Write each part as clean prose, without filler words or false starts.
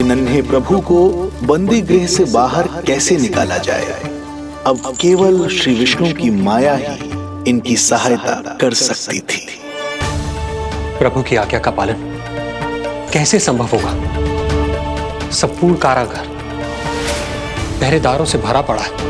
नन्हे प्रभु को बंदी गृह से बाहर कैसे निकाला जाए। अब केवल श्री विष्णु की माया ही इनकी सहायता कर सकती थी। प्रभु की आज्ञा का पालन कैसे संभव होगा? संपूर्ण कारागार पहरेदारों से भरा पड़ा है।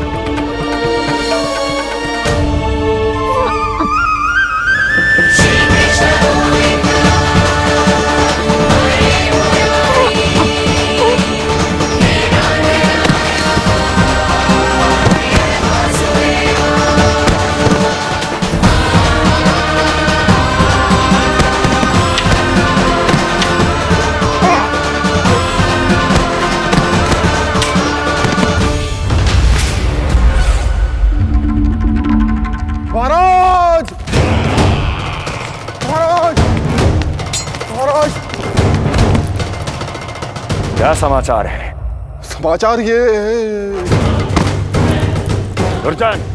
क्या समाचार है? समाचार ये दुर्जन,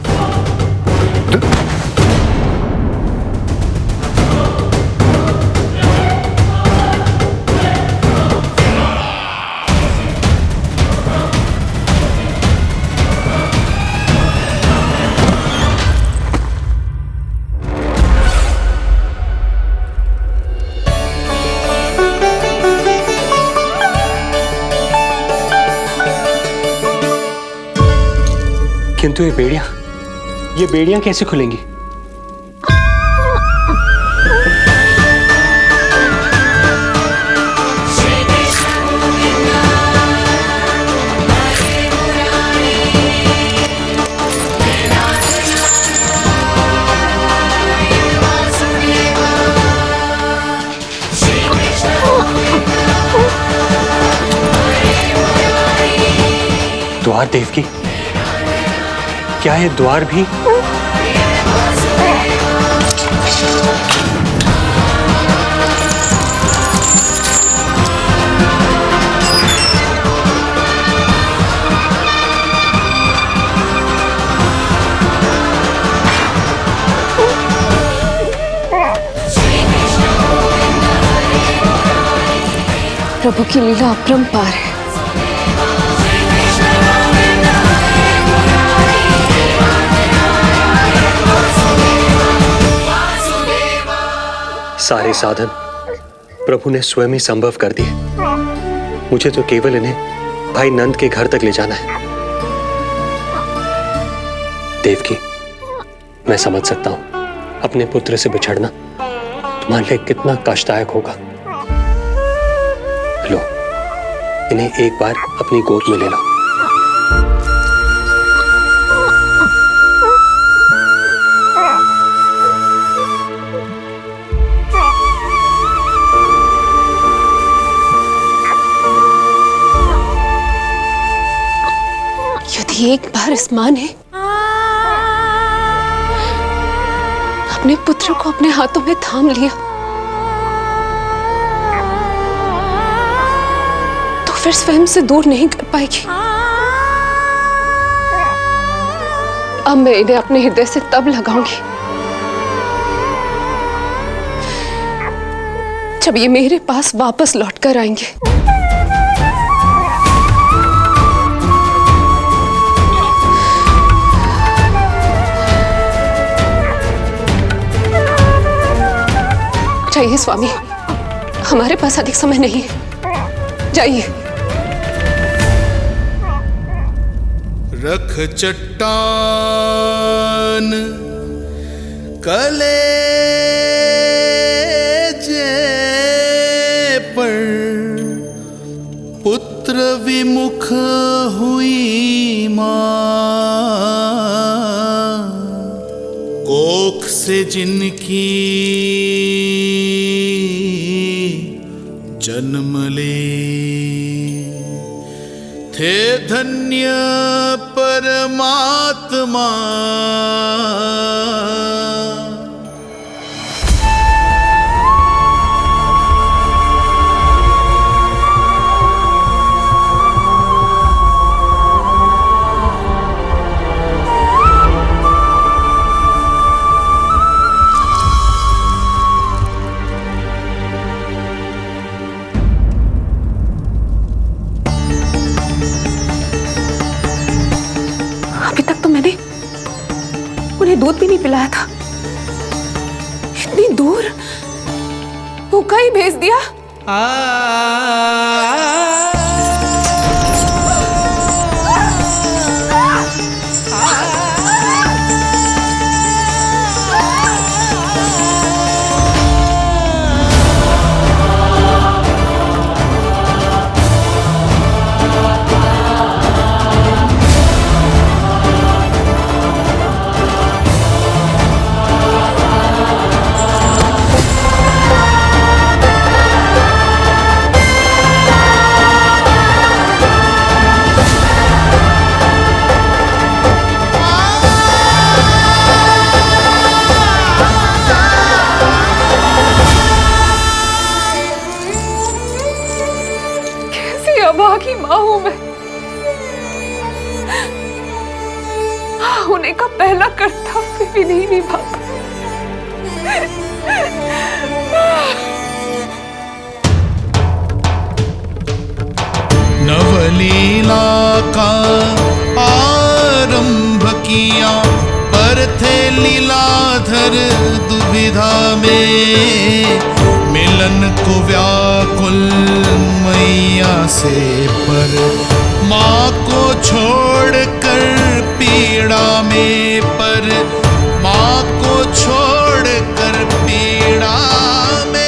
किंतु ये बेड़ियां कैसे खुलेंगी? द्वार देवकी, क्या ये द्वार भी? प्रभु की लीला अपरंपार है। सारे साधन प्रभु ने स्वयं ही संभव कर दिए। मुझे तो केवल इन्हें भाई नंद के घर तक ले जाना है। देवकी, मैं समझ सकता हूं अपने पुत्र से बिछड़ना तुम्हारे लिए कितना कष्टदायक होगा। लो, इन्हें एक बार अपनी गोद में ले लो। यदि एक बार इस मां ने अपने पुत्र को अपने हाथों में थाम लिया तो फिर स्वयं से दूर नहीं कर पाएगी। अब मैं इन्हें अपने हृदय से तब लगाऊंगी जब ये मेरे पास वापस लौट कर आएंगे। जाइए स्वामी, हमारे पास अधिक समय नहीं है, जाइए। रख चट्टान कलेजे पर, पुत्र विमुख हुई मां, कोख से जिनकी जन्म ले, थे धन्य परमात्मा। उन्हें दूध भी नहीं पिलाया था। इतनी दूर भूखा ही भेज दिया। अभागी माँ हूं मैं। होने का पहला कर्तव्य भी नहीं निभा। नवलीला का आरंभ किया, पर थे लीलाधर दुविधा में। मिलन को व्याकुल मैया से, पर माँ को छोड़कर पीड़ा में, पर माँ को छोड़कर पीड़ा में।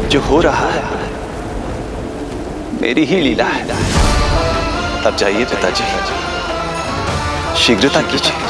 जो हो रहा है मेरी ही लीला है। तब जाइए पिताजी, शीघ्रता कीजिए।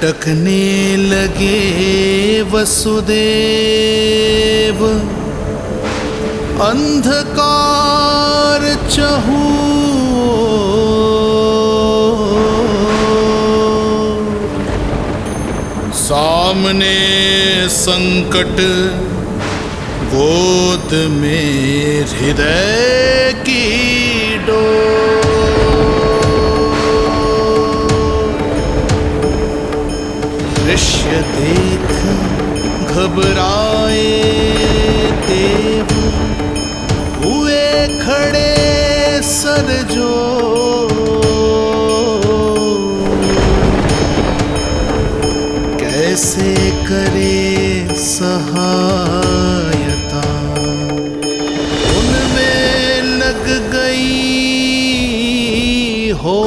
भटकने लगे वसुदेव, अंधकार चहूर, सामने संकट, गोद में हृदय की दृश्य देख घबराए देव, हुए खड़े सर जो, कैसे करे सहायता, उनमें लग गई हो।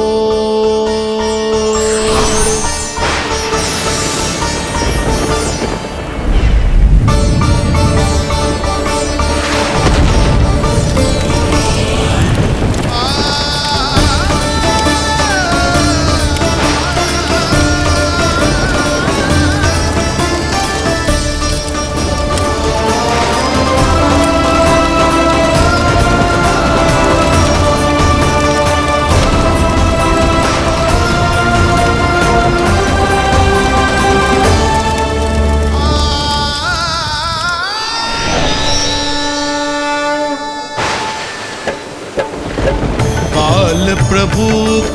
प्रभु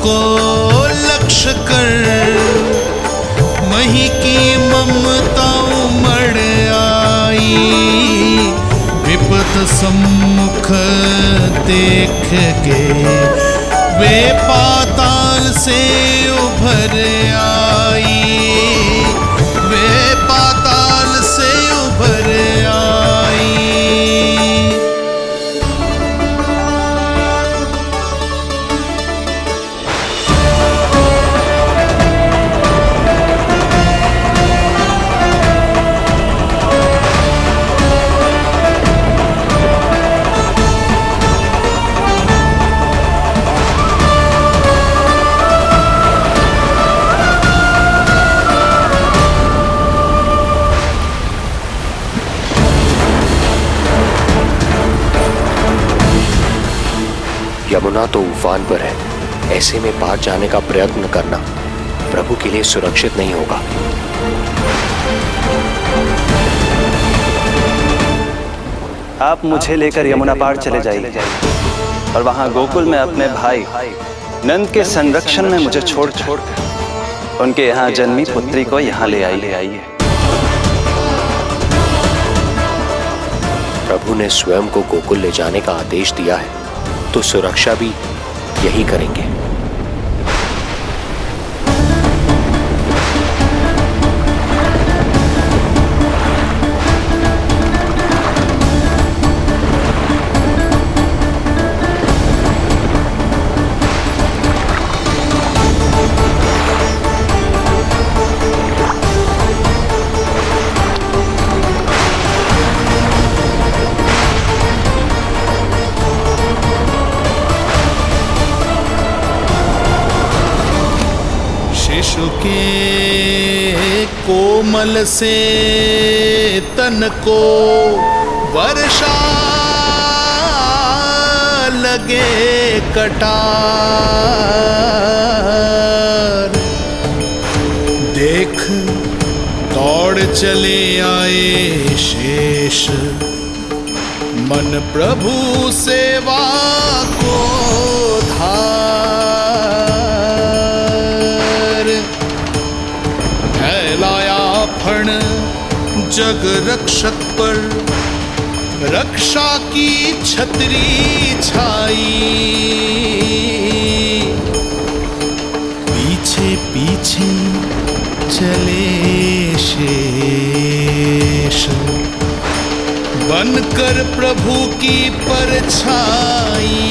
को लक्ष्य कर मही की ममता उमड़ आई, विपत सम्मुख देख के वे पाताल से उभर आई, वे पाताल से उभर आई। यमुना तो उफान पर है, ऐसे में पार जाने का प्रयत्न करना प्रभु के लिए सुरक्षित नहीं होगा। आप मुझे लेकर यमुना पार चले जाइए और वहां गोकुल में अपने भाई नंद के संरक्षण में मुझे छोड़कर उनके यहाँ जन्मी पुत्री को यहाँ ले आइए। प्रभु ने स्वयं को गोकुल ले जाने का आदेश दिया है, तो सुरक्षा भी यही करेंगे। शिशु के कोमल से तन को वर्षा लगे कटार, देख दौड़ चले आए शेष, मन प्रभु सेवा को धार, फैलाया फण जग रक्षक पर, रक्षा की छतरी छाई, पीछे पीछे चले शेष, बनकर प्रभु की परछाई।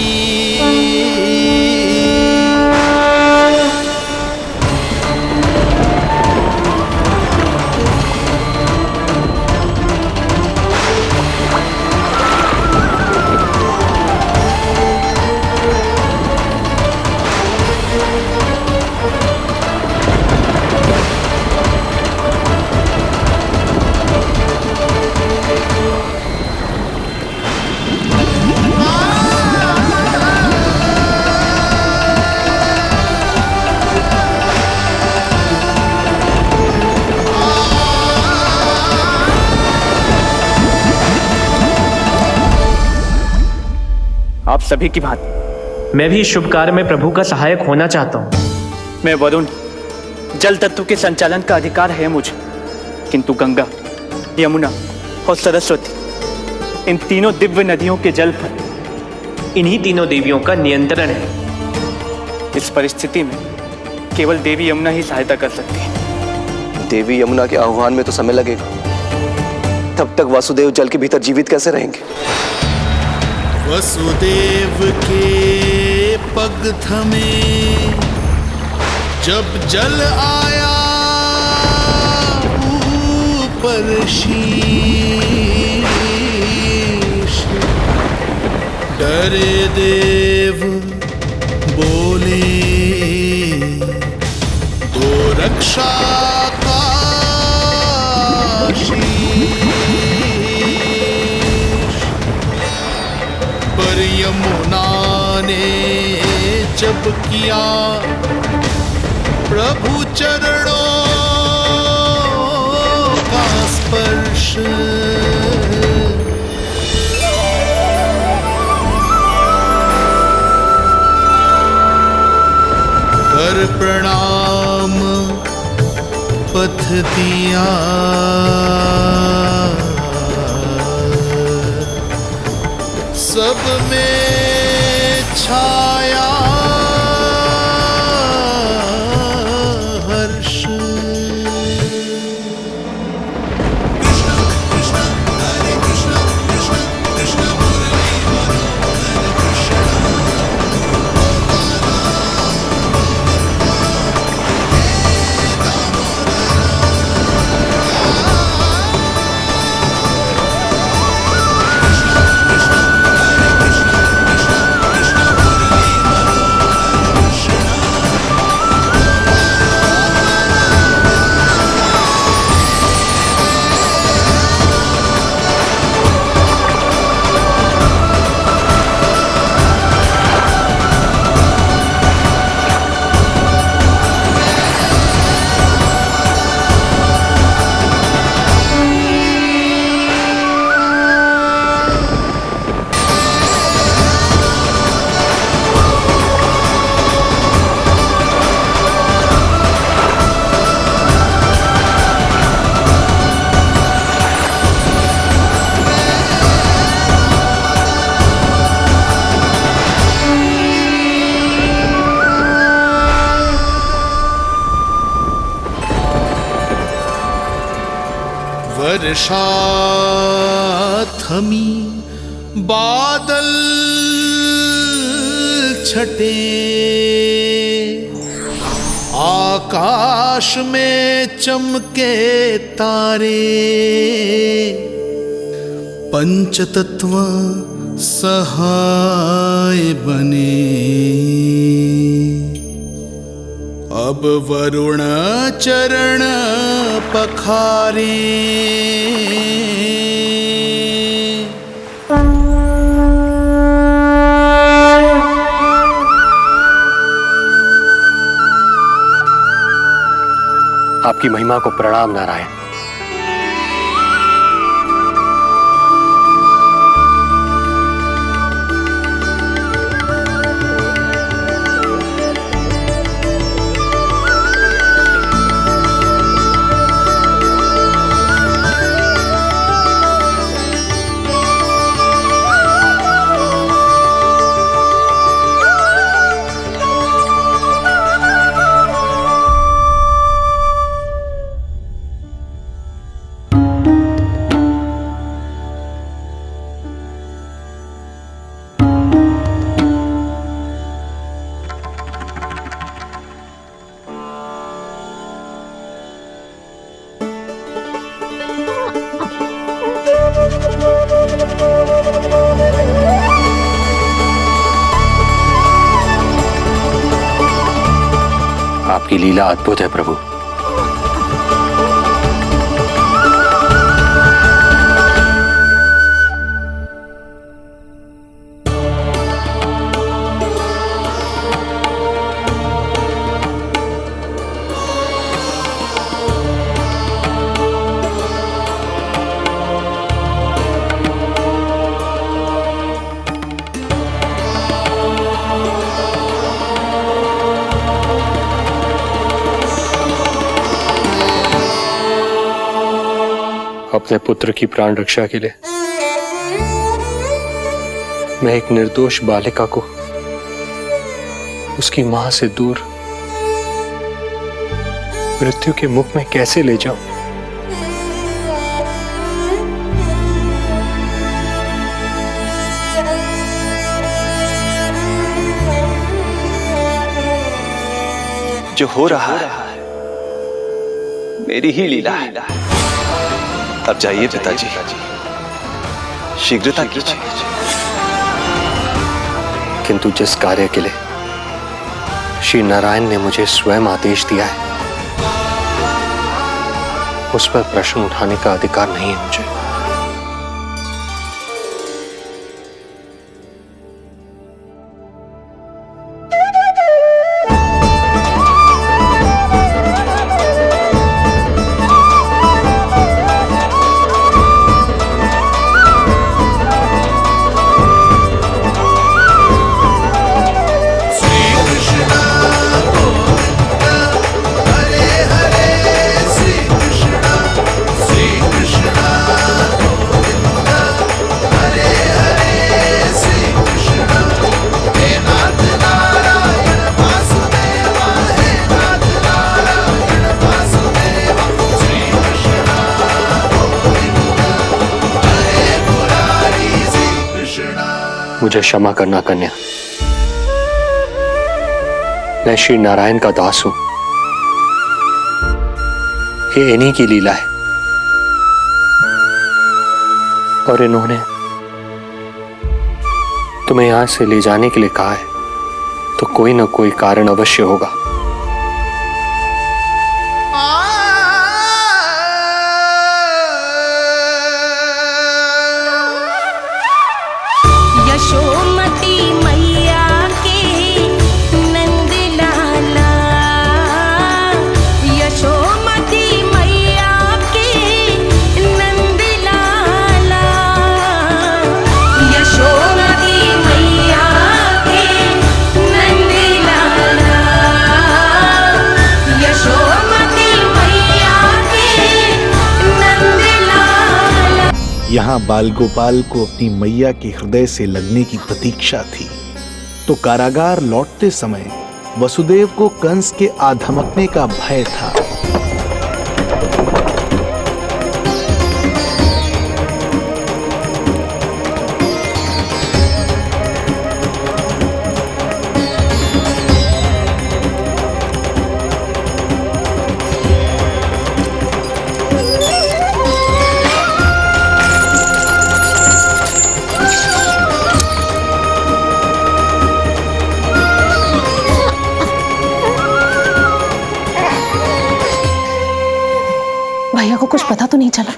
आप सभी की भांति मैं भी इस शुभ कार्य में प्रभु का सहायक होना चाहता हूँ। मैं वरुण, जल तत्व के संचालन का अधिकार है मुझे, किंतु गंगा, यमुना और सरस्वती, इन तीनों दिव्य नदियों के जल पर इन्हीं तीनों देवियों का नियंत्रण है। इस परिस्थिति में केवल देवी यमुना ही सहायता कर सकती है। देवी यमुना के आह्वान में तो समय लगेगा, तब तक वासुदेव जल के भीतर जीवित कैसे रहेंगे? वसुदेव के पग थमे जब जल आया ऊपर शीश, डरे देव बोले दो रक्षा का शीश, पर यमुना ने जब किया प्रभु चरणों का स्पर्श, कर प्रणाम पथ दिया, सब में छाया हर्ष। वर्षा थमी बादल छटे, आकाश में चमके तारे, पंचतत्व सहाय बने। अब वरुण चरण पखारे, आपकी महिमा को प्रणाम नारायण। आपकी लीला अद्भुत है प्रभु। अपने पुत्र की प्राण रक्षा के लिए मैं एक निर्दोष बालिका को उसकी मां से दूर मृत्यु के मुख में कैसे ले जाऊं? जो हो रहा है मेरी ही लीला है। अब जाइए पिताजी, शीघ्रता कीजिए। किंतु जिस कार्य के लिए श्री नारायण ने मुझे स्वयं आदेश दिया है उस पर प्रश्न उठाने का अधिकार नहीं है मुझे। मुझे क्षमा करना कन्या, मैं श्री नारायण का दास हूं। ये इन्हीं की लीला है और इन्होंने तुम्हें यहां से ले जाने के लिए कहा है तो कोई ना कोई कारण अवश्य होगा। यशोमती मैया के नंद लाला, यशोमती मैया के नंद लाला, यशोमती मैया के नंद लाला, यशोमती मैया के नंद लाला। यहाँ बाल गोपाल को अपनी मैया के हृदय से लगने की प्रतीक्षा थी, तो कारागार लौटते समय वसुदेव को कंस के आ धमकने का भय था। भैया को कुछ पता तो नहीं चला?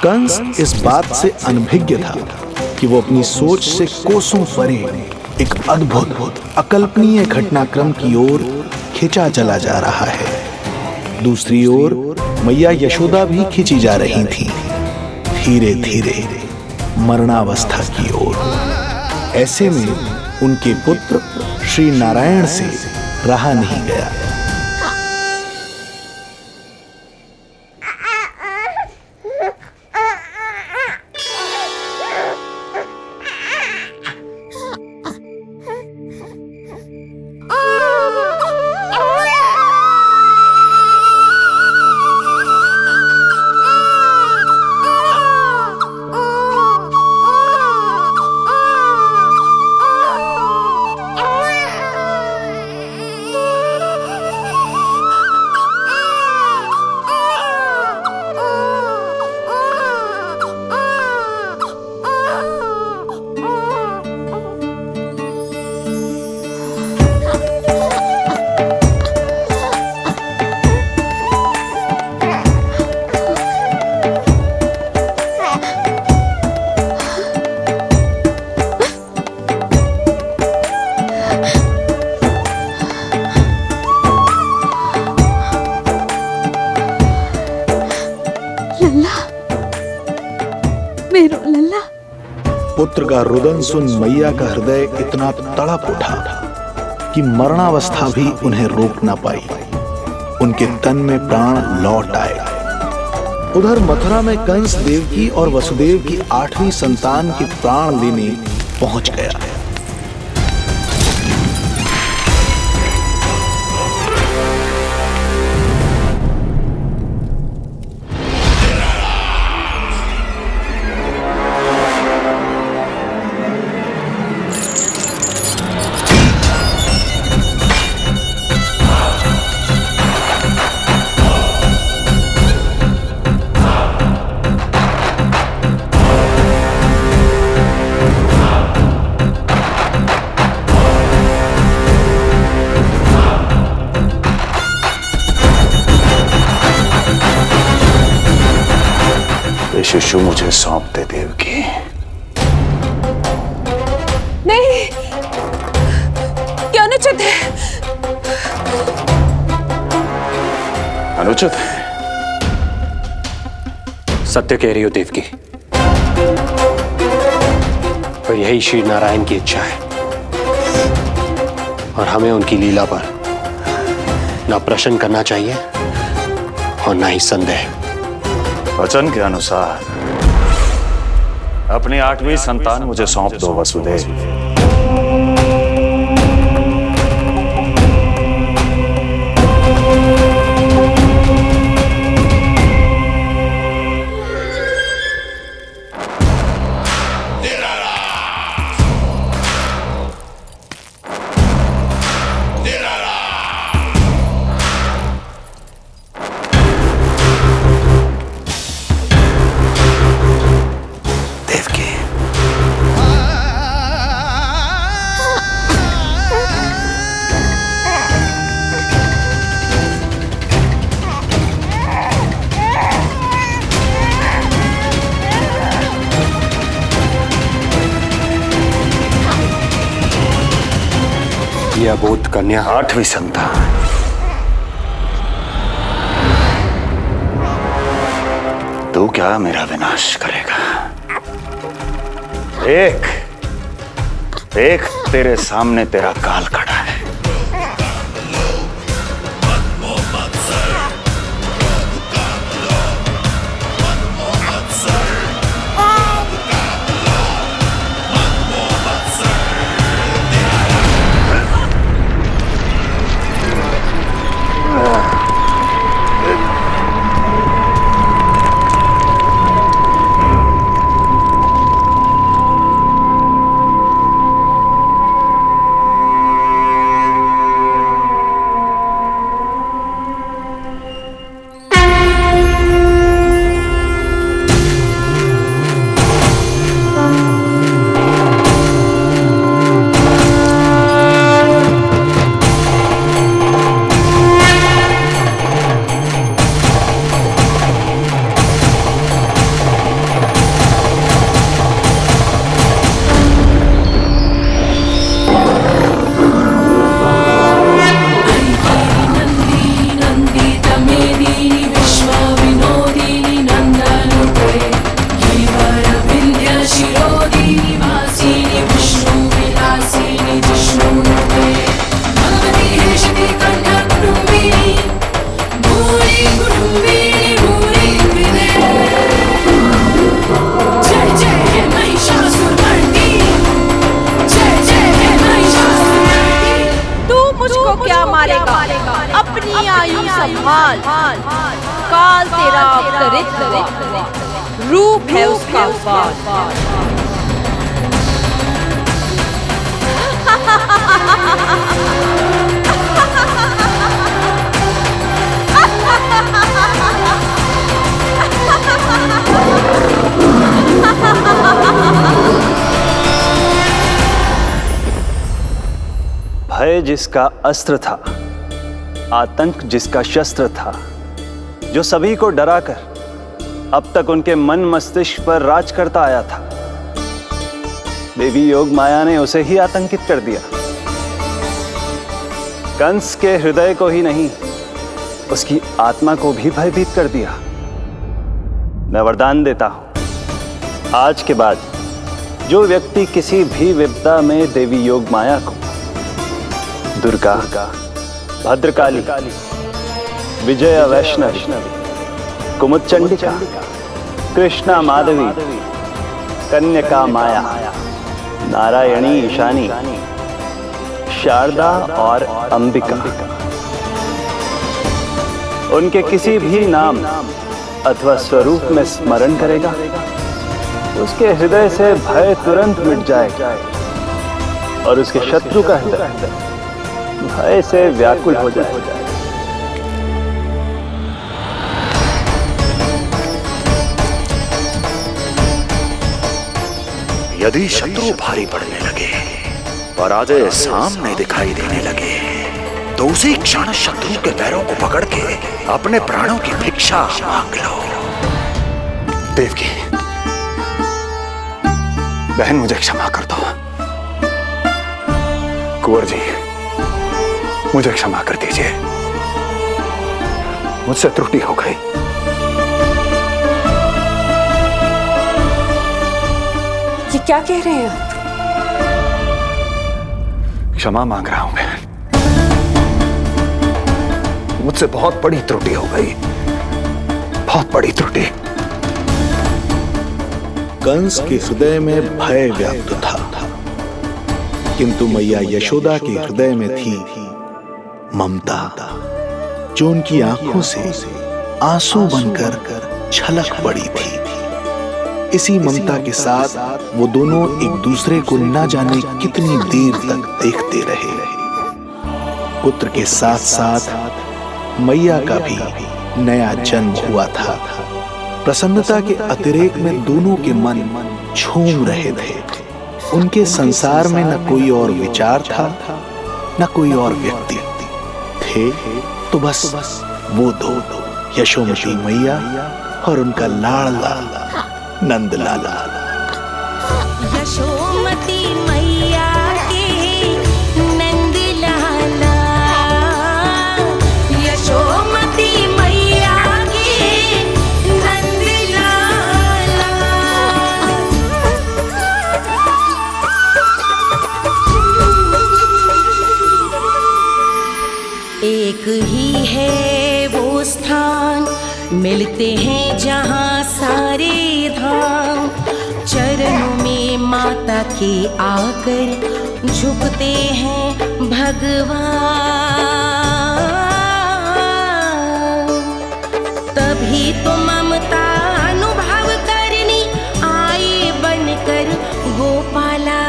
कंस इस बात से अनभिज्ञ था कि वो अपनी सोच से कोसों परे एक अद्भुत अकल्पनीय घटनाक्रम की ओर खिंचा चला जा रहा है। दूसरी ओर मैया यशोदा भी खिंची जा रही थी, धीरे धीरे मरणावस्था की ओर। ऐसे में उनके पुत्र श्री नारायण से रहा नहीं गया। पुत्र का रुदन सुन मैया का हृदय इतना तड़प उठा कि मरणावस्था भी उन्हें रोक न पाई। उनके तन में प्राण लौट आए। उधर मथुरा में कंस देवकी और वसुदेव की 8वीं संतान के प्राण लेने पहुंच गया। शिशु मुझे सौंप दे देवकी। नहीं, क्या अनुचित है? अनुचित है? सत्य कह रही हो देवकी, और यही श्री नारायण की इच्छा है, और हमें उनकी लीला पर ना प्रश्न करना चाहिए और ना ही संदेह। वचन के अनुसार अपनी 8वीं संतान मुझे सौंप दो वसुदेव। ये अबोध कन्या 8वीं संतान तू क्या मेरा विनाश करेगा? एक तेरे सामने तेरा काल खड़ा है। अपनी आयु संभाल, काल तेरा अवतरित रूप है उसका बाल। भय जिसका अस्त्र था, आतंक जिसका शस्त्र था, जो सभी को डराकर अब तक उनके मन मस्तिष्क पर राज करता आया था, देवी योग माया ने उसे ही आतंकित कर दिया। कंस के हृदय को ही नहीं, उसकी आत्मा को भी भयभीत कर दिया। मैं वरदान देता हूं, आज के बाद जो व्यक्ति किसी भी विपदा में देवी योग माया को दुर्गा, भद्रकाली, विजया वैष्णवी, कुमुदचंडिका, कृष्णा माधवी, कन्यका माया, नारायणी ईशानी, शारदा और अंबिका, उनके किसी भी नाम अथवा स्वरूप में स्मरण करेगा, उसके हृदय से भय तुरंत मिट जाएगा और उसके शत्रु का हृदय भय से व्याकुल हो जाएगा। यदि शत्रु भारी पड़ने लगे, पराजय सामने दिखाई देने लगे, तो उसी क्षण शत्रु के पैरों को पकड़ के अपने प्राणों की भिक्षा मांग लो। देवकी, बहन मुझे क्षमा कर दो। कुंवर जी, मुझे क्षमा कर दीजिए, मुझसे त्रुटि हो गई। ये क्या कह रहे हैं आप? क्षमा मांग रहा हूं बहन, मुझसे बहुत बड़ी त्रुटि हो गई, बहुत बड़ी त्रुटि। कंस के हृदय में भय व्याप्त था, किंतु मैया यशोदा के हृदय में थी ममता, जो उनकी आंखों से आंसू बनकर छलक पड़ी थी। इसी ममता के साथ वो दोनों एक दूसरे को न जाने कितनी देर तक देखते रहे। पुत्र के साथ साथ मैया का भी नया जन्म हुआ था। प्रसन्नता के अतिरेक में दोनों के मन झूम रहे थे। उनके संसार में न कोई और विचार था, न कोई और व्यक्ति थे, तो बस वो दो, यशोमती मैया और उनका लाडला नंद लाला। यशोमती मैया के नंद लाला, यशोमती मैया के नंद लाला। एक ही है वो स्थान, मिलते हैं जहाँ सारे धाम। चरणों में माता के आकर झुकते हैं भगवान। तभी तो ममता अनुभव करनी आए बनकर गोपाला।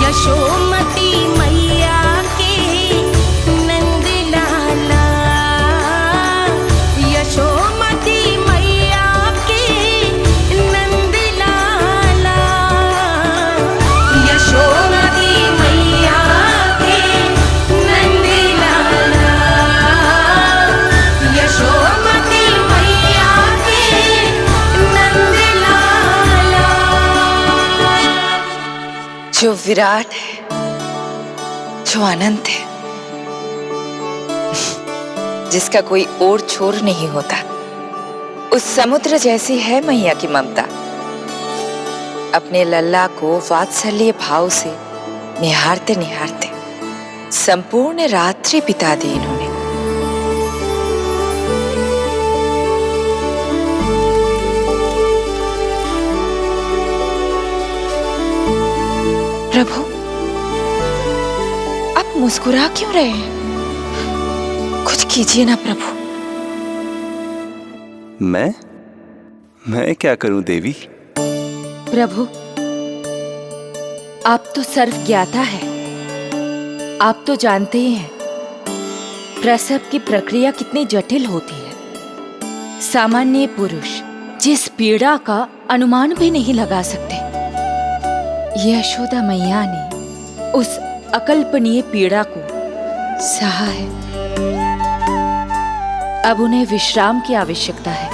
यशोमती मैया के नंद लाला, यशोमती मैया के नंद लाला, यशोमती मैया के नंद लाला, यशोमती मैया के नंद लाला। जो विराट है, जो अनंत है, जिसका कोई ओर छोर नहीं होता, उस समुद्र जैसी है मैया की ममता। अपने लल्ला को वात्सल्य भाव से निहारते निहारते संपूर्ण रात्रि बिता दी इन्होंने। प्रभु, आप मुस्कुरा क्यों रहे हैं? कुछ कीजिए ना प्रभु। मैं क्या करूं देवी? प्रभु, आप तो सर्व ज्ञाता है। आप तो जानते ही हैं प्रसव की प्रक्रिया कितनी जटिल होती है। सामान्य पुरुष जिस पीड़ा का अनुमान भी नहीं लगा सकते, यशोदा मैया ने उस अकल्पनीय पीड़ा को सहा है। अब उन्हें विश्राम की आवश्यकता है।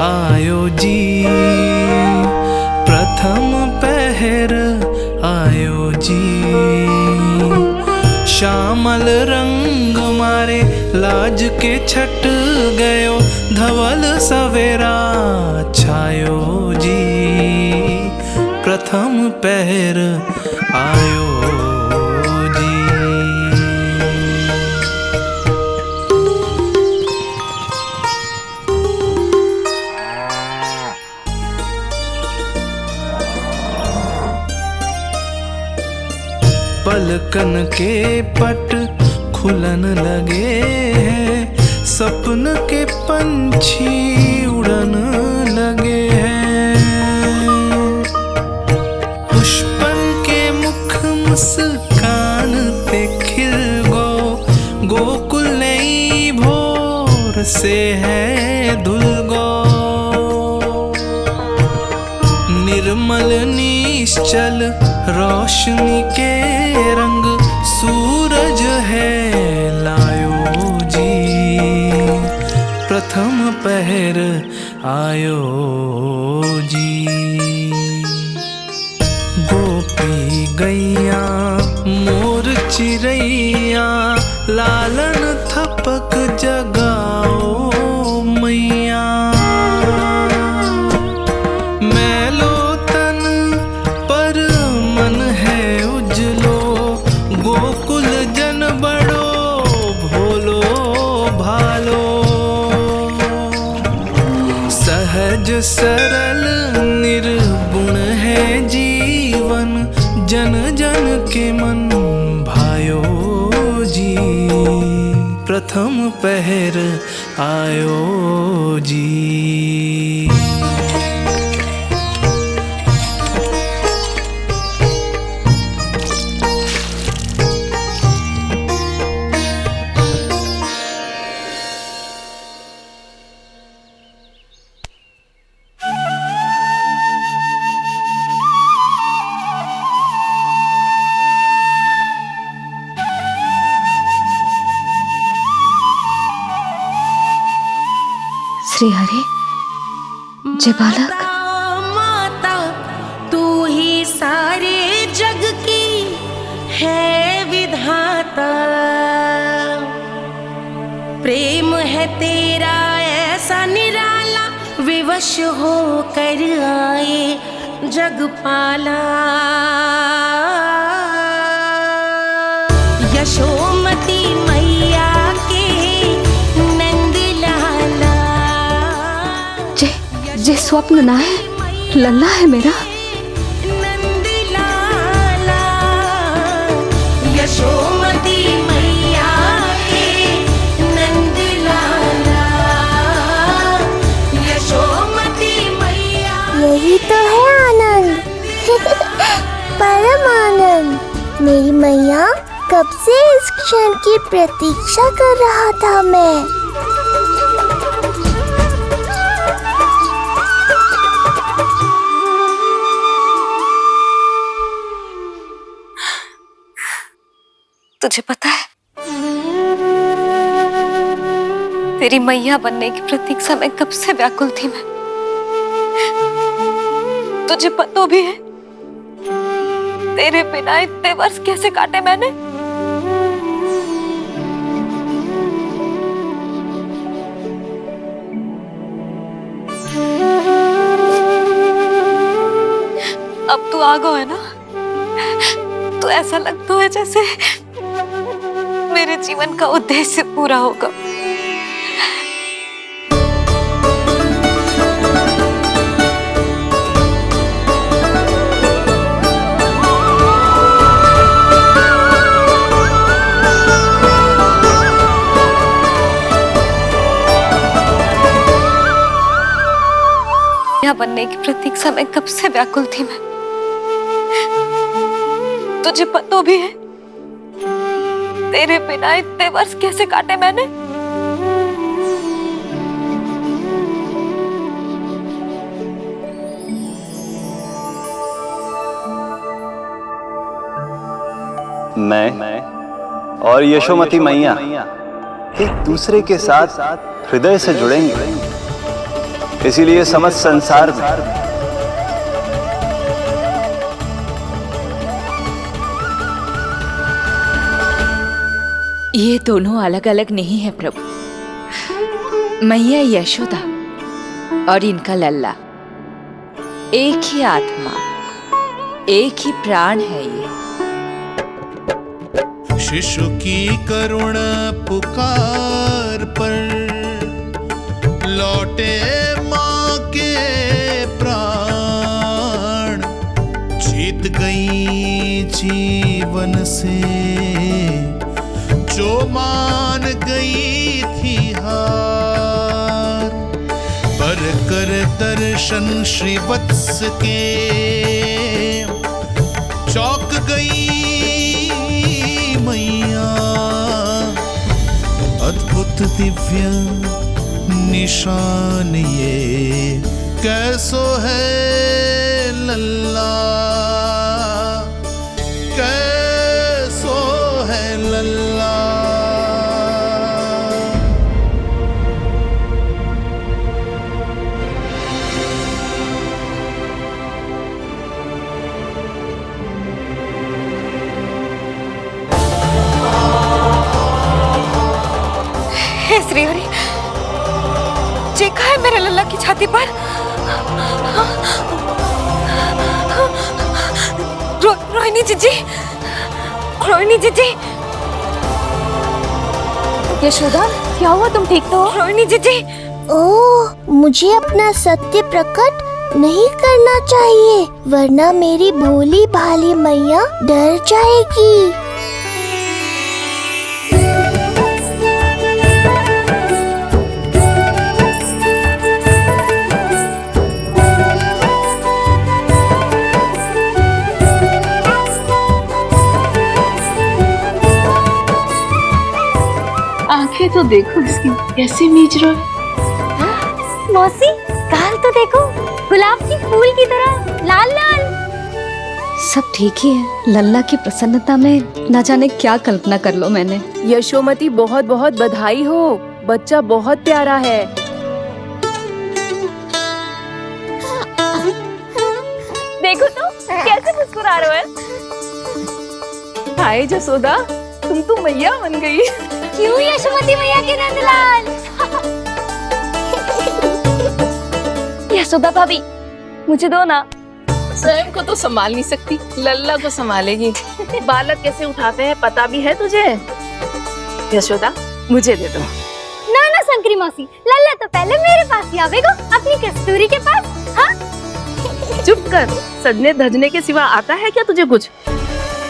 आयो जी, प्रथम पहर आयो जी। श्यामल रंग मारे लाज के छट गयो, धवल सवेरा छायो जी। प्रथम पहर आयो जी। पलकन के पट खुलन लगे हैं, सपन के पंछी उड़न लगे हैं। पुष्पन के मुख मुस्कान ते खिल गो, गोकुल नई भोर से है धुल गो। निर्मल निश्चल रोशनी के रंग सूरज है लायो जी। प्रथम पहर आयो जी। गोपी गैया मोर चिड़ैया, लालन थपक जगाओ मैया। मैलो तन पर मन है उजलो, गोकुल जन बड़ो भोलो भालो। सहज सरल निर्गुण है जीवन, जन जन के मन भायो जी। प्रथम पहर आयो जी। श्री हरि, जय बालक। माता तू ही सारे जग की है विधाता, प्रेम है तेरा ऐसा निराला, विवश हो कर आए जगपाला। यशोमती मैया के नंद लाला, जे स्वप्न ना है, लल्ला है मेरा। नंद लाला। यशोमती मैया के नंद लाला, यशोमती मैया। यही तो है आनंद, परम आनंद। मेरी मैया, कब से इस क्षण की प्रतीक्षा कर रहा था मैं। तुझे पता है, तेरी मैया बनने की प्रतीक्षा में कब से व्याकुल थी मैं। तुझे पता भी है तेरे बिना इतने वर्ष कैसे काटे मैंने। अब तू आ गया है ना, तो ऐसा लगता है जैसे मेरे जीवन का उद्देश्य पूरा होगा। यहाँ बनने की प्रतीक्षा में कब से व्याकुल थी मैं। तुझे पता भी है तेरे बिना इतने वर्ष कैसे काटे मैंने। मैं और यशोमती मैया एक दूसरे के साथ हृदय से जुड़ेंगे। इसीलिए समस्त संसार में ये दोनों अलग अलग नहीं है प्रभु। मैया यशोदा और इनका लल्ला एक ही आत्मा, एक ही प्राण है ये। शिशु की करुण पुकार पर लौटे माँ के प्राण, जीत गई जीवन से जो मान गई थी हार। पर कर दर्शन श्री वत्स के चौक गई मैया, अद्भुत दिव्य निशान ये कैसो है लल्ला, कैसो है लल्ला। हे श्री हरि, देखा है मेरे लल्ला की छाती पर? रोहिणी जीजी, रोहिणी जीजी। यशोदा, क्या हुआ? तुम ठीक तो हो? रोहिणी जीजी। ओह, मुझे अपना सत्य प्रकट नहीं करना चाहिए, वरना मेरी भोली भाली मैया डर जाएगी। आंखें तो देखो इसकी कैसे मीच रहा है। मौसी, गाल तो देखो, गुलाब की फूल की तरह लाल लाल। सब ठीक ही है। लल्ला की प्रसन्नता में न जाने क्या कल्पना कर लो मैंने। यशोमती, बहुत बहुत बधाई हो, बच्चा बहुत प्यारा है। देखो तो कैसे मुस्कुरा रहे हो। हाय जसोदा, तुम तो मैया बन गई। क्यों यशोमती मैया के नंदलाल? यशोदा भाभी, मुझे दो ना। स्वयं को तो संभाल नहीं सकती, लल्ला को संभालेगी। बालक कैसे उठाते हैं पता भी है तुझे? यशोदा, मुझे दे दो। ना ना शंकरी मौसी, लल्ला तो पहले मेरे पास ही आवेगा, अपनी कस्तूरी के पास। हाँ? चुप कर, सजने धजने के सिवा आता है क्या तुझे कुछ?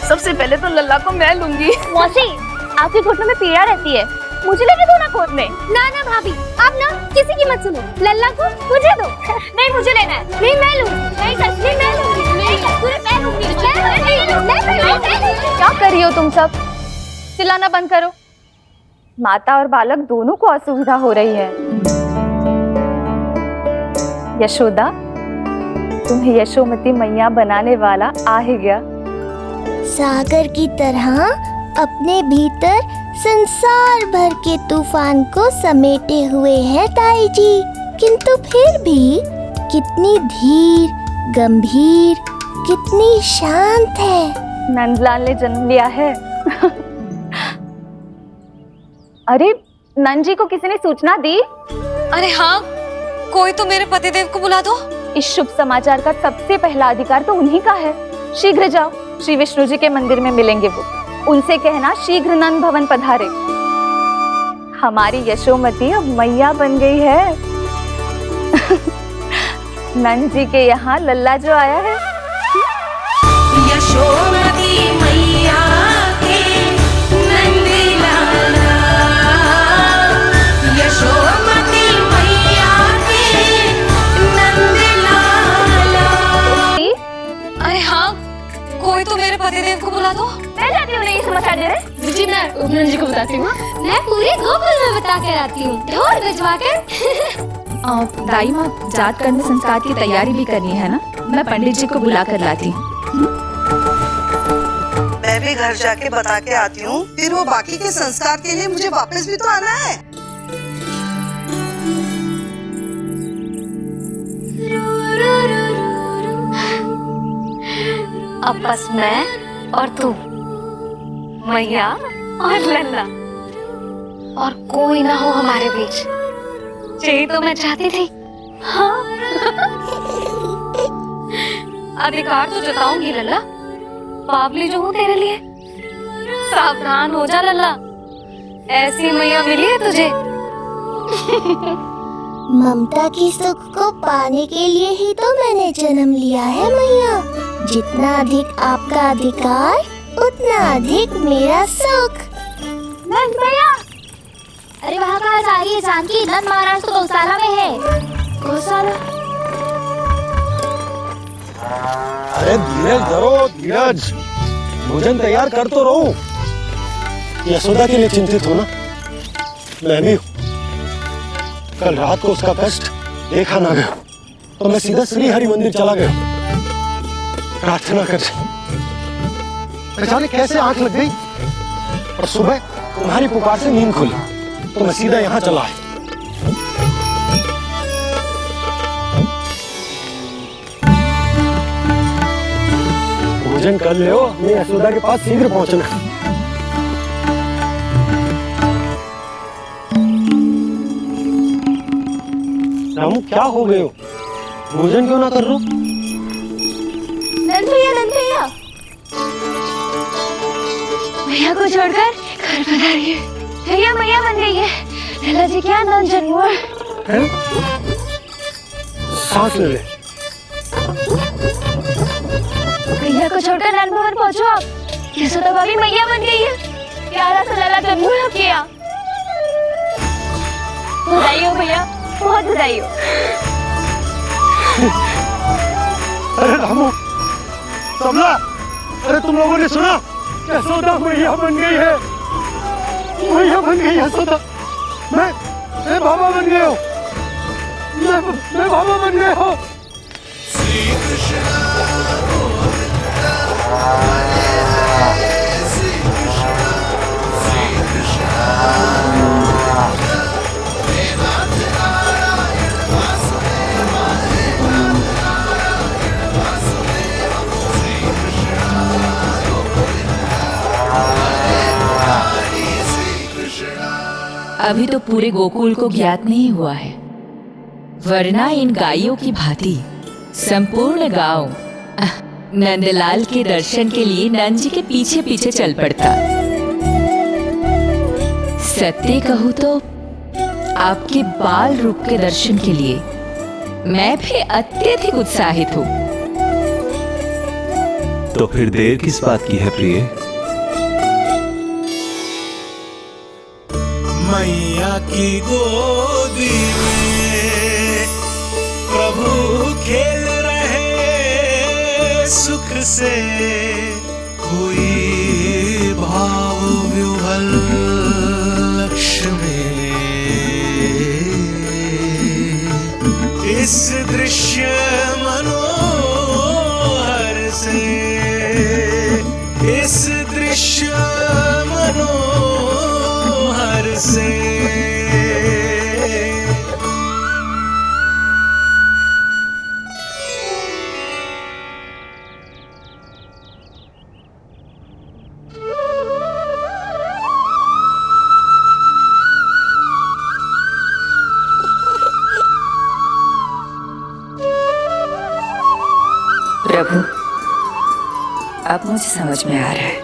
सबसे पहले तो लल्ला को मैं लूंगी। मौसी, आपके घुटनों में पीड़ा रहती है, मुझे लेके दो ना गोद में। ना ना भाभी, आप ना किसी की मत सुनो, लल्ला को मुझे दो। नहीं, मुझे लेना है। नहीं, मैं लूंगी। नहीं सच में मैं लूंगी। नहीं पूरे मैं लूंगी। क्या कर रही हो तुम सब? चिल्लाना बंद करो। माता और बालक दोनों को असुविधा हो रही है। यशोदा, तुम्हें यशोमती मैया बनाने वाला आ ही गया। सागर की तरह अपने भीतर संसार भर के तूफान को समेटे हुए है ताई जी, किंतु फिर भी कितनी धीर, गंभीर, कितनी शांत है। नंदलाल ने जन्म लिया है। अरे, नंद जी को किसी ने सूचना दी? अरे हाँ, कोई तो मेरे पतिदेव को बुला दो। इस शुभ समाचार का सबसे पहला अधिकार तो उन्हीं का है। शीघ्र जाओ, श्री विष्णु जी के मंदिर में मिलेंगे वो। उनसे कहना शीघ्र नंद भवन पधारे। हमारी यशोमती अब मैया बन गई है। नंद जी के यहाँ लल्ला जो आया है। यशोमती मैया के नंद लाला, यशोमती मैया के नंद लाला। अरे हाँ, कोई तो मेरे पतिदेव को बुला दो। मैं जाती हूँ, नहीं समाचार दे रहे। जी, मैं उपनंद जी को बताती हूँ। मैं पूरे गोकुल में बता कर आती हूँ, ढोल बजवा कर। दाई माँ, जात कर्म संस्कार की तैयारी भी करनी है ना, मैं पंडित जी को बुला कर लाती हूँ। मैं भी घर जाके बता के आती हूँ, फिर वो बाकी के संस्कार के लिए मुझे वापस भी तो आना है। अब बस मैं और तू, मैया और लल्ला, और कोई ना हो हमारे बीच। यही तो मैं चाहती थी। हाँ। अधिकार तो जताऊंगी लल्ला, बावली जो हूँ तेरे लिए। सावधान हो जा लल्ला, ऐसी मैया मिली है तुझे। ममता की सुख को पाने के लिए ही तो मैंने जन्म लिया है मैया। जितना अधिक आपका अधिकार, उतना अधिक मेरा सुख। नंद भैया, अरे वहाँ कहाँ जा रही है जानकी? नंद महाराज तो गौशाला में है। गौशाला? अरे धीरज धरो, धीरज। भोजन तैयार कर तो रहो। यशोदा के लिए चिंतित हो ना? मैं भी हूँ। कल रात को उसका कष्ट देखा ना गया तो मैं सीधा श्री हरि मंदिर चला गया प्रार्थना कर। जाने कैसे आंख लग गई और सुबह तुम्हारी पुकार से नींद खुली तो मैं सीधा यहाँ चला आया। भोजन कर ले, हमें यशोदा के पास शीघ्र पहुंचना है। रामू, क्या हो गए हो? भोजन क्यों ना कर लो? नंद भैया, नंद भैया, भैया को छोड़कर घर पधारी है। भैया मैया बन गई है। लल्ला जी क्या नंद जन्म है? सांस ले ले। भैया को छोड़कर नंद भवन पहुंचो आप। यशोदा भाभी मैया बन गई है। प्यारा सा लल्ला जन्म है आपके यहाँ। बधाई हो भैया, बहुत बधाई हो। अरे रामू, सबला, अरे तुम लोगों ने सुना? यशोदा मैया बन गई है। मैया बन गई यशोदा। मैं बाबा बन गया हूँ। मैं बाबा बन गया हूँ। अभी तो पूरे गोकुल को ज्ञात नहीं हुआ है, वरना इन गायों की भांति संपूर्ण गांव नंदलाल के दर्शन के लिए नंद जी के पीछे पीछे चल पड़ता। सत्य कहूँ तो आपके बाल रूप के दर्शन के लिए मैं भी अत्यधिक उत्साहित हूँ। तो फिर देर किस बात की है प्रिय? मैया की गोदी में प्रभु खेल रहे सुख से, कोई भाव व्यूहल लक्ष्य में। इस दृश्य मनोहर से, इस दृश्य मनोहर से। प्रभु, अब मुझे समझ में आ रहा है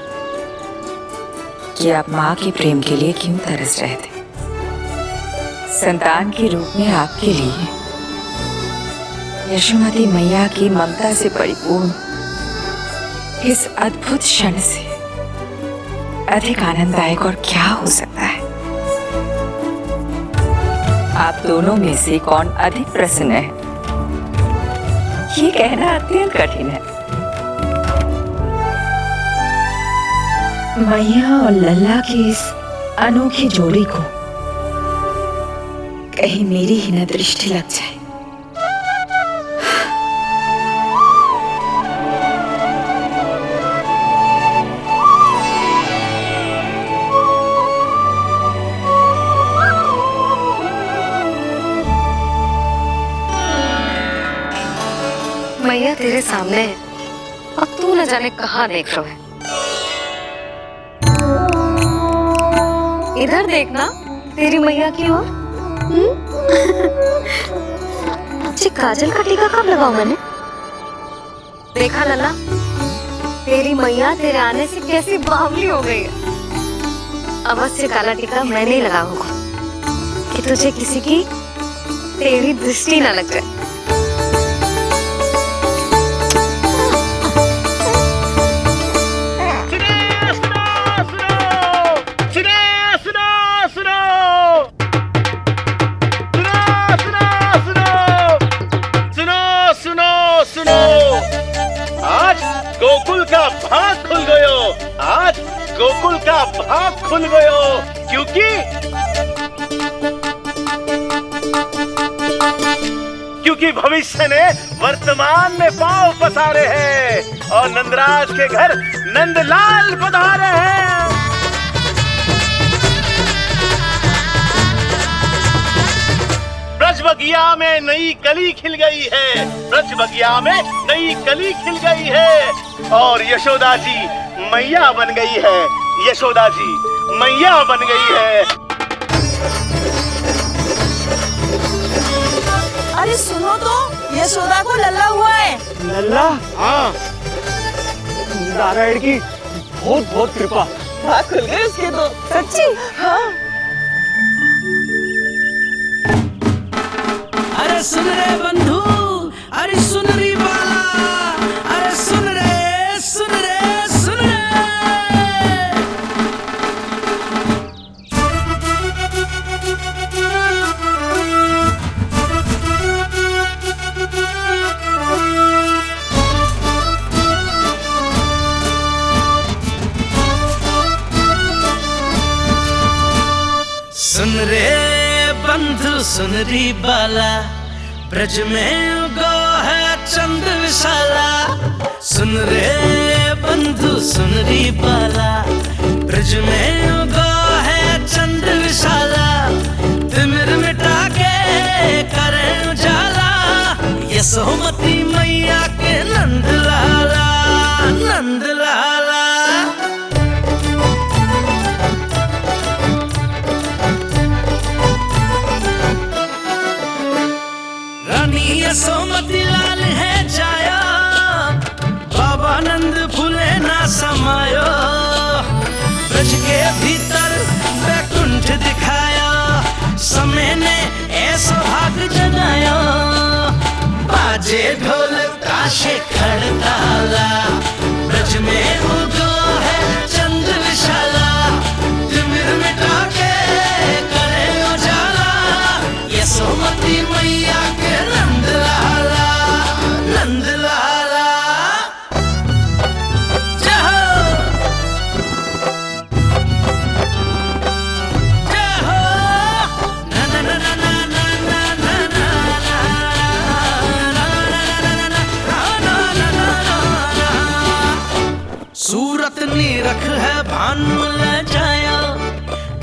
कि आप माँ के प्रेम के लिए क्यों तरस रहे थे। संतान के रूप में आपके लिए यशोमती मैया की ममता से परिपूर्ण इस अद्भुत क्षण से अधिक आनंददायक और क्या हो सकता है। आप दोनों में से कौन अधिक प्रसन्न है, ये कहना अत्यंत कठिन है। मैया और लल्ला की इस अनोखी जोड़ी को कहीं मेरी ही न दृष्टि लग जाए। तेरे सामने है और तू न जाने कहाँ देख रहा है। इधर देखना तेरी मैया की ओर। अच्छी काजल का टीका कब लगाऊं मैंने? देखा लल्ला, तेरी मैया तेरे आने से कैसी बावली हो गई है। अवश्य काला टीका मैंने ही लगा होगा कि तुझे किसी की तेरी दृष्टि न लग जाए। गोकुल का भाग खुल गयो। आज गोकुल का भाग खुल गयो क्योंकि भविष्य ने वर्तमान में पांव पसारे हैं और नंदराज के घर नंदलाल पधारे हैं। ब्रज बगिया में नई कली खिल गई है। ब्रज बगिया में नई कली खिल गई है और यशोदा जी मैया बन गई है। यशोदा जी मैया बन गई है। अरे सुनो तो, यशोदा को लल्ला हुआ है। लल्ला? हाँ, नारायण की बहुत बहुत कृपा। भाग खुल गए उसके तो। सच्ची? हाँ। अरे सुन रे बंधु, अरे सुन री बाला, अरे सुन रे, सुन रे, सुन रे। सुन रे बंधु, सुन री बाला, ब्रज में उगो है चंद विशाला। सुन रे बंधु, सुन री बाला, ब्रज में उगो है चंद विशाला। तिमिर मिटा के करे उजाला, यशोमती मैया के नंद लाला, नंद लाला। यशोमती लाल है जाया, बाबा नंद फूले ना समायो। ब्रज के भीतर बैकुंठ दिखाया, समय ने ऐसा भाग जगाया। बाजे ढोल ताशे खड़ताला, ब्रज में उगो है चंद विशाला। तिमिर मिटा के करे उजाला, यशोमती मैया के नंद लाला, नंद लाला। जय हो, जय हो। ना ना ना ना ना ना ना ना ना ना ना ना। सूरत निरख है भानु ले जाया,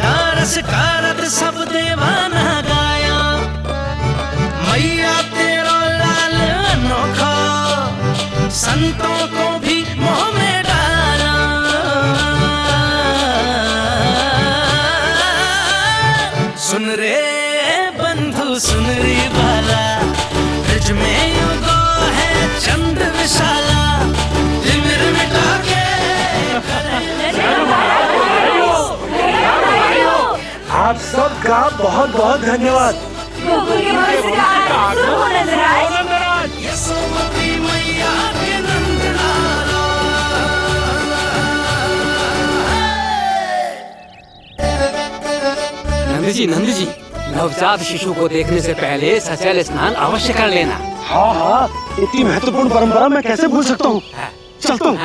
दारस कारत सब देवाना गाया। मैया तेरा लाल अनोखा, संतों को भी मोह में डाला। सुन रे बंधु, सुन रे बाला, ब्रज में उगो है चंद विशाला। तिमिर मिटा के आप सबका बहुत बहुत धन्यवाद। गोकुल के भविष्य का आरंभ शुरू हो नंदराज। यशोमती मैया के नंद लाला। नंद जी, नंद जी, नवजात शिशु को देखने से पहले सचैल स्नान अवश्य कर लेना। हाँ हाँ, इतनी महत्वपूर्ण परंपरा मैं कैसे भूल सकता हूँ। चलता हूँ।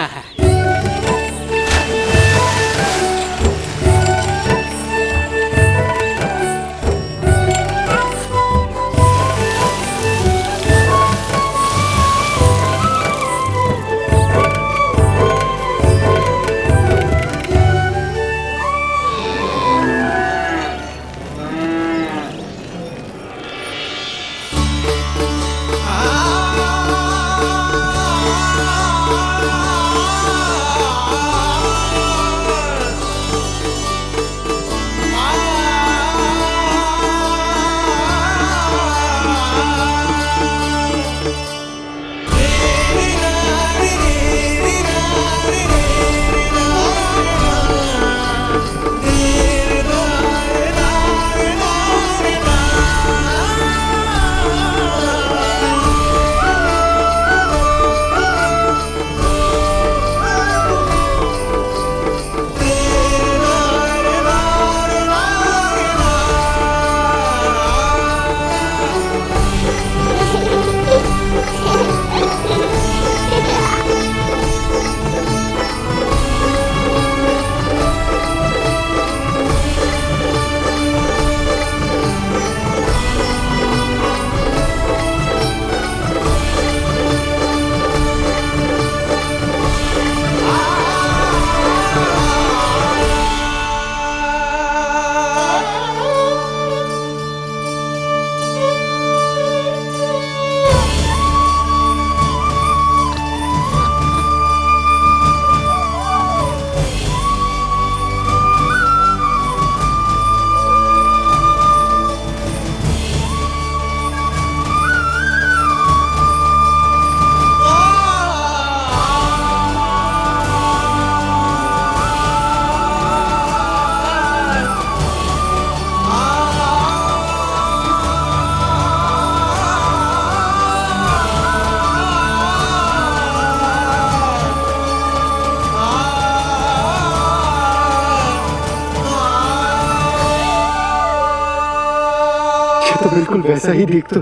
बिल्कुल वैसा ही दिखता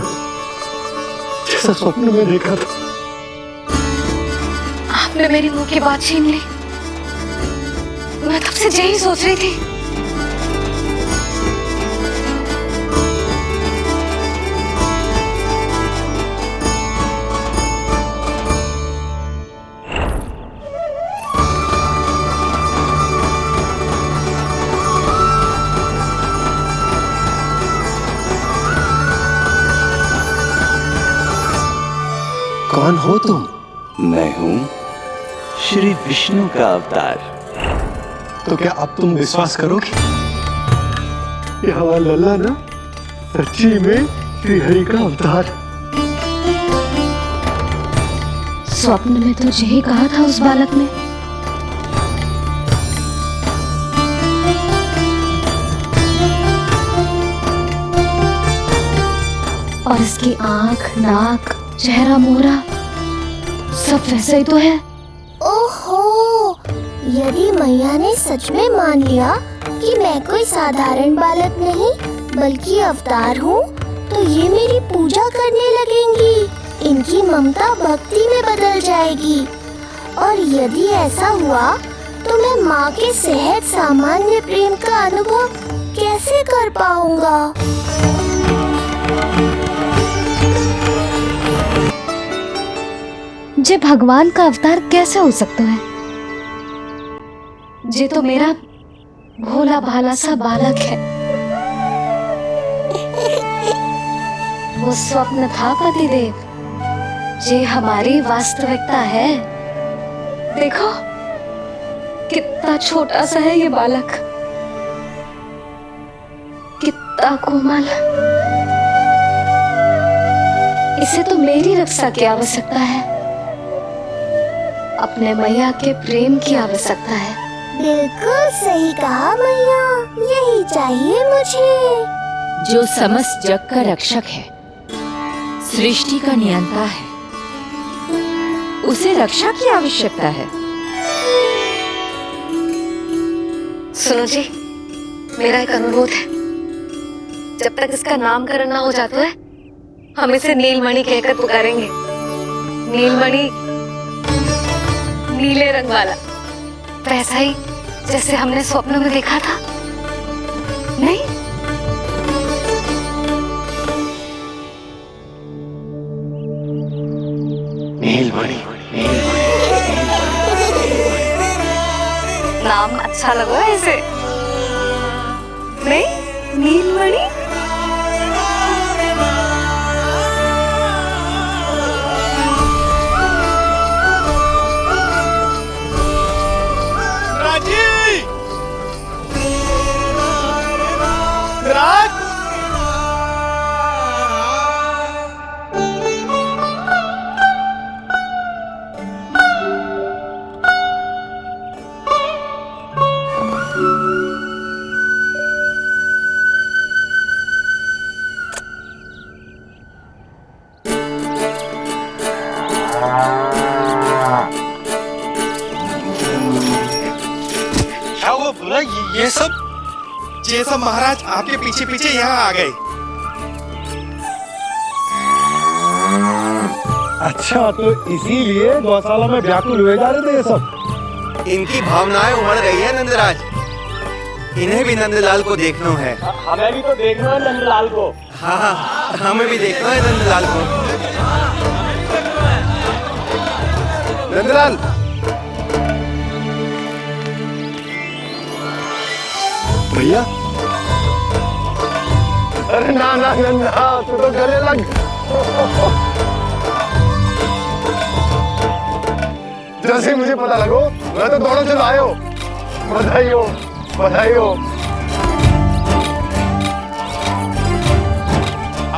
जैसा स्वप्न में देखा था। आपने मेरी मुंह की बात छीन ली। मैं कब से यही सोच रही थी। कौन हो तुम? मैं हूं श्री विष्णु का अवतार। तो क्या अब तुम विश्वास करोगे कि हमारा लल्ला ना सच्ची में श्री हरि का अवतार? स्वप्न में तो यही कहा था उस बालक ने। और इसकी आंख, नाक, चेहरा, मोहरा सब वैसा ही तो है। ओहो, यदि मैया ने सच में मान लिया कि मैं कोई साधारण बालक नहीं बल्कि अवतार हूँ, तो ये मेरी पूजा करने लगेंगी। इनकी ममता भक्ति में बदल जाएगी। और यदि ऐसा हुआ तो मैं माँ के सहज सामान्य प्रेम का अनुभव कैसे कर पाऊंगा? जे भगवान का अवतार कैसे हो सकता है? जे तो मेरा भोला भाला सा बालक है। वो स्वप्न था पतिदेव, जे हमारी वास्तविकता है। देखो कितना छोटा सा है ये बालक, कितना कोमल। इसे तो मेरी रक्षा की आवश्यकता है, अपने मैया के प्रेम की आवश्यकता है। बिल्कुल सही कहा मैया, यही चाहिए मुझे। जो समस्त जग का रक्षक है, सृष्टि का नियंता है, उसे रक्षा की आवश्यकता है। सुनो जी, मेरा एक अनुरोध है। जब तक इसका नामकरण ना हो जाता है, हम इसे नीलमणि कहकर पुकारेंगे। नीलमणि नीले रंग वाला, वैसा ही जैसे हमने स्वप्न में देखा था। नहीं? नीलमणि। नाम अच्छा लगा इसे? नहीं? नीलमणि? ये सब महाराज आपके पीछे पीछे यहाँ आ गए। अच्छा, तो इसीलिए गौशाला में व्याकुल हुए जा रहे थे ये सब। इनकी भावनाएं उमड़ रही है नंदराज। इन्हें भी नंदलाल को देखना है। हमें भी तो देखना है नंदलाल को। हाँ, हमें भी देखना है नंदलाल को। नंदलाल, भैया। अरे ना ना नंदा, तू तो गले लग। जैसे मुझे पता लगो, मैं तो दौड़ो चलो आयो। बधाई हो, बधाई हो।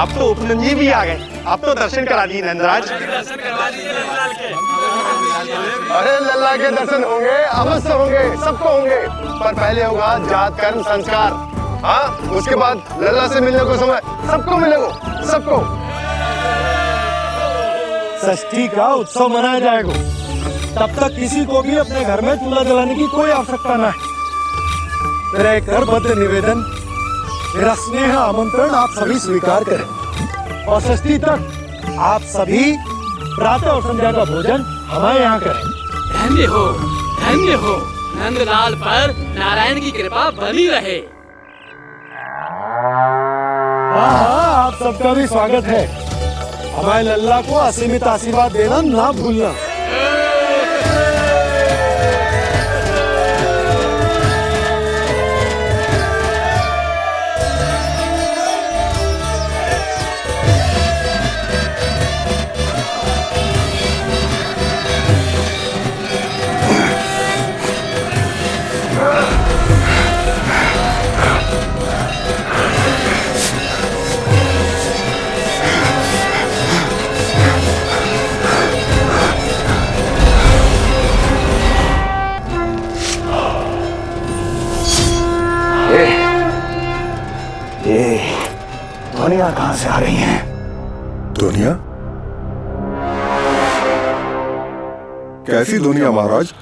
अब तो उपनंद भी आ गए। अब तो दर्शन करा दिए नंदराज। अरे लल्ला के दर्शन होंगे, अवश्य होंगे, सबको होंगे। पर पहले होगा जात कर्म संस्कार। हाँ, उसके बाद लल्ला से मिलने को समय सबको मिलेगा, सबको। षष्ठी का उत्सव मनाया जाएगा। तब तक किसी को भी अपने घर में चूल्हा जलाने की कोई आवश्यकता ना है। मेरा एक करबद्ध निवेदन मेरा स्नेह आमंत्रण आप सभी स्वीकार करें और षष्ठी तक आप सभी प्रातः और संध्या का भोजन हमारे यहाँ करें। धन्य हो नंदलाल पर नारायण की कृपा बनी रहे। हाँ, आप सबका भी स्वागत है। हमारे लल्ला को असीमित आशीर्वाद देना ना भूलना। ये ध्वनियां कहां से आ रही हैं? दुनिया? कैसी दुनिया महाराज?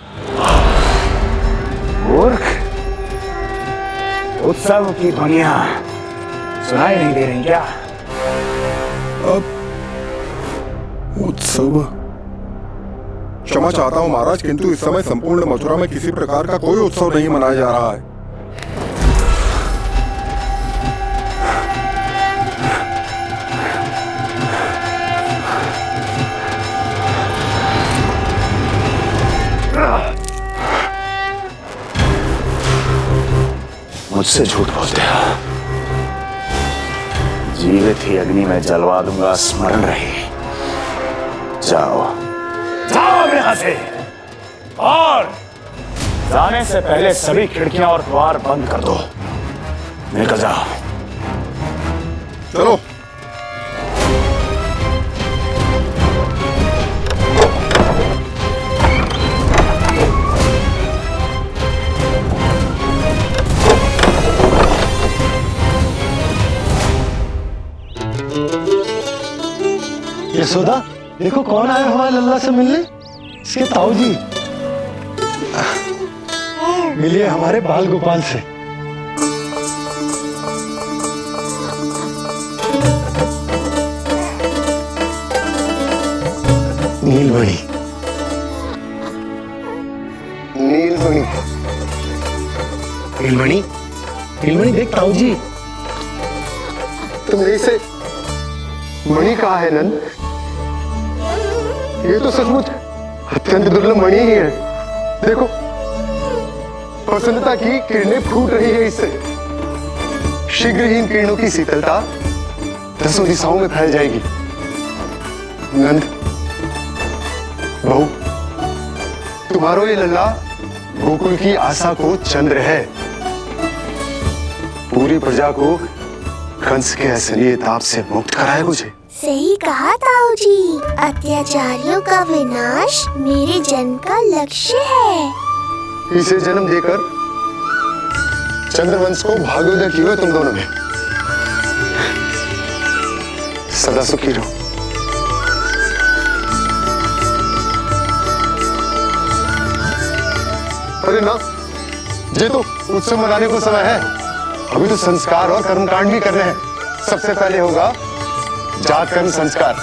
मूर्ख, उत्सव की ध्वनियां सुनाई नहीं दे रही क्या? अब उत्सव? क्षमा चाहता हूं महाराज, किंतु इस समय संपूर्ण मथुरा में किसी प्रकार का कोई उत्सव नहीं मनाया जा रहा है। मुझसे झूठ बोलते हो। जीवित ही अग्नि में जलवा दूंगा, स्मरण रहे। जाओ जाओ यहां से, और जाने से पहले सभी खिड़कियां और द्वार बंद कर दो। निकल जाओ। चलो। यशोदा, देखो कौन आया हुआ है लल्ला से मिलने। इसके ताऊ जी। मिलिए हमारे बाल गोपाल से। नीलमणि, नीलमणि, नीलमणि, नीलमणि देख ताऊ जी। तुमने इसे मणि कहा है नंद? ये तो सचमुच अत्यंत दुर्लभ मणि ही है। देखो, प्रसन्नता की किरणें फूट रही है इससे। शीघ्र ही इन किरणों की शीतलता दसों दिशाओं में फैल जाएगी। नंद, बहू, तुम्हारो ये लल्ला गोकुल की आशा को चंद्र है। पूरी प्रजा को कंस के असली ताप से मुक्त कराए मुझे। सही कहा ताऊ जी, अत्याचारियों का विनाश मेरे जन्म का लक्ष्य है। इसे जन्म देकर चंद्रवंश को भाग्योदय की हो तुम दोनों ने। सदा सुखी रहो। अरे ना, ये तो उत्सव मनाने को समय है। अभी तो संस्कार और कर्मकांड भी करने हैं। सबसे पहले होगा जात कर्म संस्कार।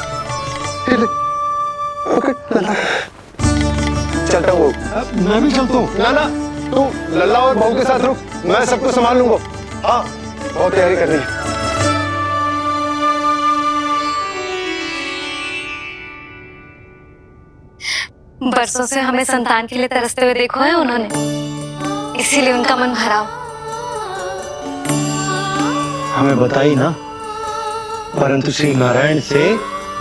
चलता हूँ। मैं भी चलता हूँ। ना ना, तू लल्ला और बहू के साथ रुक, मैं सबको संभाल लूंगा। हाँ, बहुत तैयारी करनी है। बरसों से हमें संतान के लिए तरसते हुए देखो है उन्होंने, इसीलिए उनका मन भरा हो। हमें बताई ना, परंतु श्री नारायण से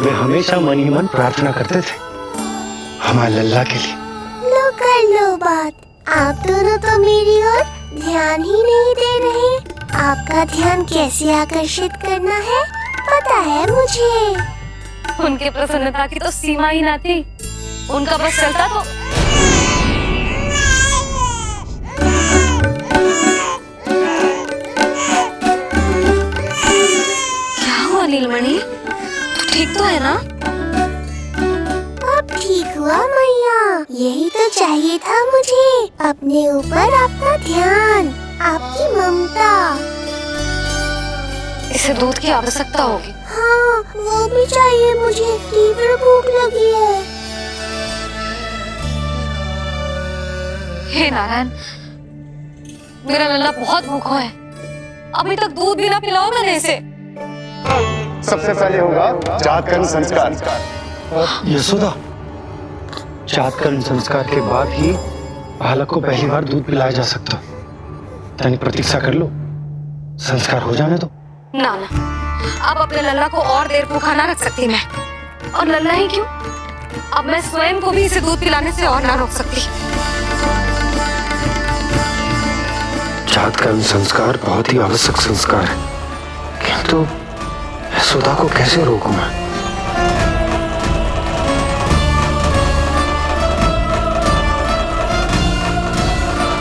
वे हमेशा मन ही मन प्रार्थना करते थे हमारे लल्ला के लिए। लो कर लो बात। आप दोनों तो मेरी ओर ध्यान ही नहीं दे रहे। आपका ध्यान कैसे आकर्षित करना है पता है मुझे। उनके प्रसन्नता की तो सीमा ही ना थी। उनका बस चलता तो क्या हुआ नीलमणि, तू ठीक तो है ना? अब ठीक हुआ मैया, यही तो चाहिए था मुझे। अपने ऊपर आपका ध्यान, आपकी ममता। इसे दूध की आवश्यकता होगी। हाँ, वो भी चाहिए मुझे, तीव्र भूख लगी है। हे नारायण, मेरा लल्ला बहुत भूखा है, अभी तक दूध भी ना पिलाओ मैंने इसे। सबसे पहले होगा जातकर्म संस्कार। यशोदा, जातकर्म संस्कार के बाद ही बालक को पहली बार दूध पिलाया जा सकता। तनिक प्रतीक्षा कर लो, संस्कार हो जाने दो। ना ना, अब अपने लल्ला को और देर भूखा ना रख सकती मैं। और लल्ला ही क्यों, अब मैं स्वयं को भी इसे दूध पिलाने से और ना रोक सकती। जातकर्म संस्कार बहुत ही आवश्यक संस्कार है, किंतु यशोदा को कैसे रोकूं मैं?